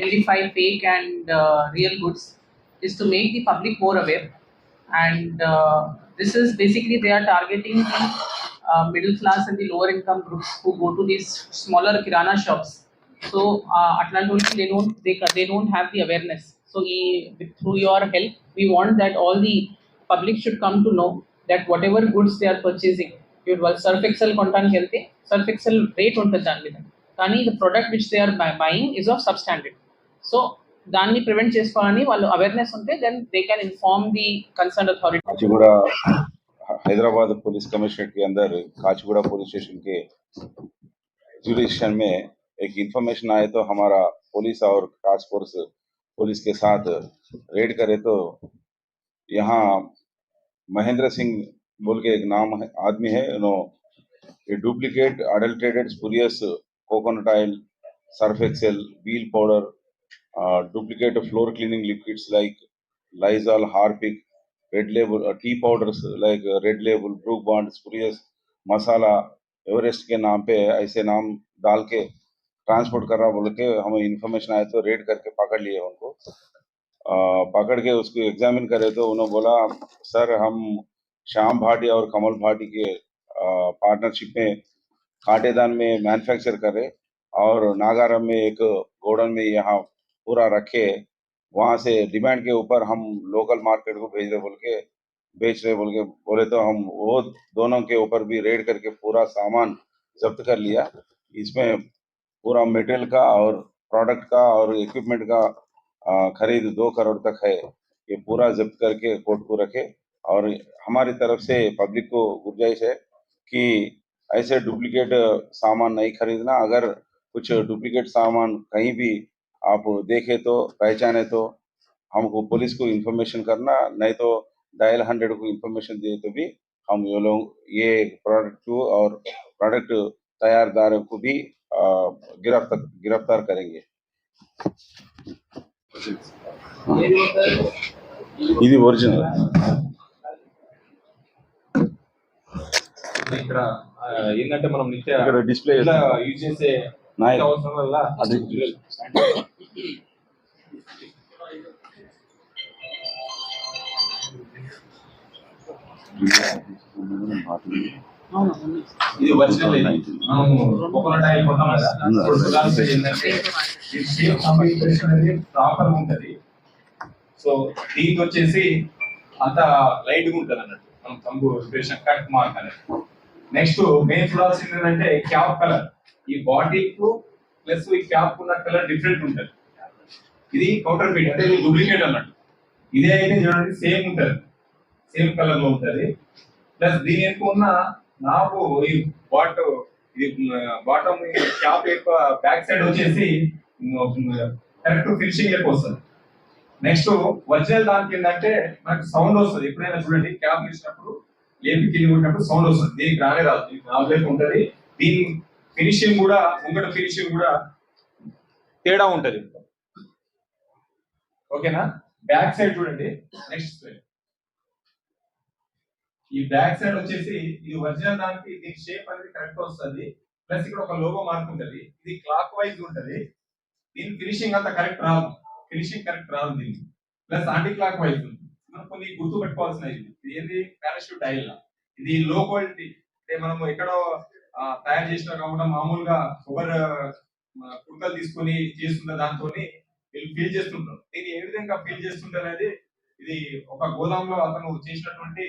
identify fake and real goods is to make the public more aware. And this is basically they are targeting the middle class and the lower income groups who go to these smaller kirana shops. So atlanti they don't have the awareness. So through your help we want that all the public should come to know that whatever goods they are purchasing, వాళ్ళు Surf Excel కొనడానికి వెళ్తే Surf Excel rate ఉంటుంది దాని మీద, కానీ the product which they are buying is of substandard. So దాన్ని prevent చేసుకోవాలని వాళ్ళు అవేర్నెస్ ఉంటే then they can inform the concern authority. Kachiguda Hyderabad police commissionerate के अंदर काचीगुड़ा पुलिस स्टेशन के जुरिडिक्शन में एक इंफॉर्मेशन आए तो हमारा पुलिस और टास्क फोर्स पुलिस के साथ रेड करे तो यहाँ महेंद्र सिंह बोल के एक नाम है आदमी है, ये duplicate adulterated spurious coconut oil, Surf Excel, wheel powder, duplicate floor cleaning liquids like Lysol, Harpic, Red Label tea powders like Red Label, Brooke Bond, spurious masala Everest के नाम पे ऐसे नाम डाल के ट्रांसपोर्ट कर रहा बोल के हमें इंफॉर्मेशन आया तो रेड करके पकड़ लिए उनको। पकड़ के उसको एग्जामिन करे तो उन्होंने बोला सर हम श्याम भाटी और कमल भाटी के पार्टनरशिप में कांटेदान में मैन्युफैक्चर करे और नागारम में एक गोडाउन में यहाँ पूरा रखे, वहाँ से डिमांड के ऊपर हम लोकल मार्केट को बेच रहे बोल के बोले तो हम वो दोनों के ऊपर भी रेड करके पूरा सामान जब्त कर लिया। इसमें पूरा मटेरियल का और प्रोडक्ट का और इक्विपमेंट का खरीद 2 करोड़ तक है, ये पूरा जब्त करके कोर्ट को रखे। और हमारी तरफ से पब्लिक को गुजारिश है कि ऐसे डुप्लीकेट सामान नहीं खरीदना। अगर कुछ डुप्लीकेट सामान कहीं भी आप देखे तो पहचाने तो हमको पुलिस को इन्फॉर्मेशन करना, नहीं तो डायल 100 को इन्फॉर्मेशन दिए तो भी हम ये प्रोडक्ट को और प्रोडक्ट तैयारदार को भी गिरफ्तार करेंगे। ఇది ఒరిజినల్ ఇక్కడ ఏంటంటే మనం నిత్య ఇక్కడ డిస్ప్లే యూజ్ చేసే అవసరం వల్ల ఇది ఒరిజినల్. కోకోనట్ ఆయిల్ కొంటాం కదా, ఏంటంటే ప్రాపర్ ఉంటది. సో దీనికి వచ్చేసి అంత లైట్ గా ఉంటది అన్నట్టు, మనం తంబు ఎక్స్ప్రెషన్ కట్ మార్క్ అనేది. నెక్స్ట్ మెయిన్ చూడాల్సింది ఏంటంటే క్యాప్ కలర్. ఈ బాటిల్ ప్లస్ ఈ క్యాప్ ఉన్న కలర్ డిఫరెంట్ ఉంటది. ఇది కౌంటర్ ఫీట్ అంటే ఇది డూప్లికేట్ అన్నట్టు. ఇదే అయితే చూడండి సేమ్ ఉంటది, సేమ్ కలర్ లో ఉంటది. ప్లస్ దీని ఎక్కువ ఉన్న నాకు ఈ బాటమ్ క్యాప్ యొక్క బ్యాక్ సైడ్ వచ్చేసి కరెక్ట్ ఫినిషింగ్ ఎక్కువ వస్తుంది. నెక్స్ట్ ఒరిజినల్ దానికి ఏంటంటే మనకు సౌండ్ వస్తుంది. ఎప్పుడైనా చూడండి క్యాప్ తీసినప్పుడు లేపి కింద కొట్టినప్పుడు సౌండ్ వస్తుంది, దీనికి రానే రాదు, దీనికి నాలుగు ఉంటది. దీని ఫినిషింగ్ కూడా ముంగట ఫినిషింగ్ కూడా తేడా ఉంటది. ఓకేనా? బ్యాక్ సైడ్ చూడండి. నెక్స్ట్ సైడ్ ఈ బ్యాక్ సైడ్ వచ్చేసి ఇది ఒరిజినల్ దానికి దీని షేప్ అనేది కరెక్ట్ వస్తుంది. ప్లస్ ఇక్కడ ఒక లోగో మార్క్ ఉంటది, ఇది క్లాక్ వైజ్ ఉంటది. దీని ఫినిషింగ్ అంతా కరెక్ట్ రాదు, దీనికి. ప్లస్ యాంటీ క్లాక్ వైజ్ మనం కొన్ని గుర్తు పెట్టుకోవాల్సిన ఇది ఏంది పారాషూట్ ఆయిల్. ఇది లో క్వాలిటీ, అంటే మనం ఎక్కడో తయారు చేసిన కాకుండా మామూలుగా ఒకరు కుర్కలు తీసుకొని చేస్తున్న దాంతో వీళ్ళు ఫీల్ చేస్తుంటారు. దీన్ని ఏ విధంగా ఫీల్ చేస్తుంటారు అనేది ఇది ఒక గోదాంలో అతను చేసినటువంటి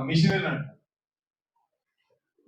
మిషనరీ అంట.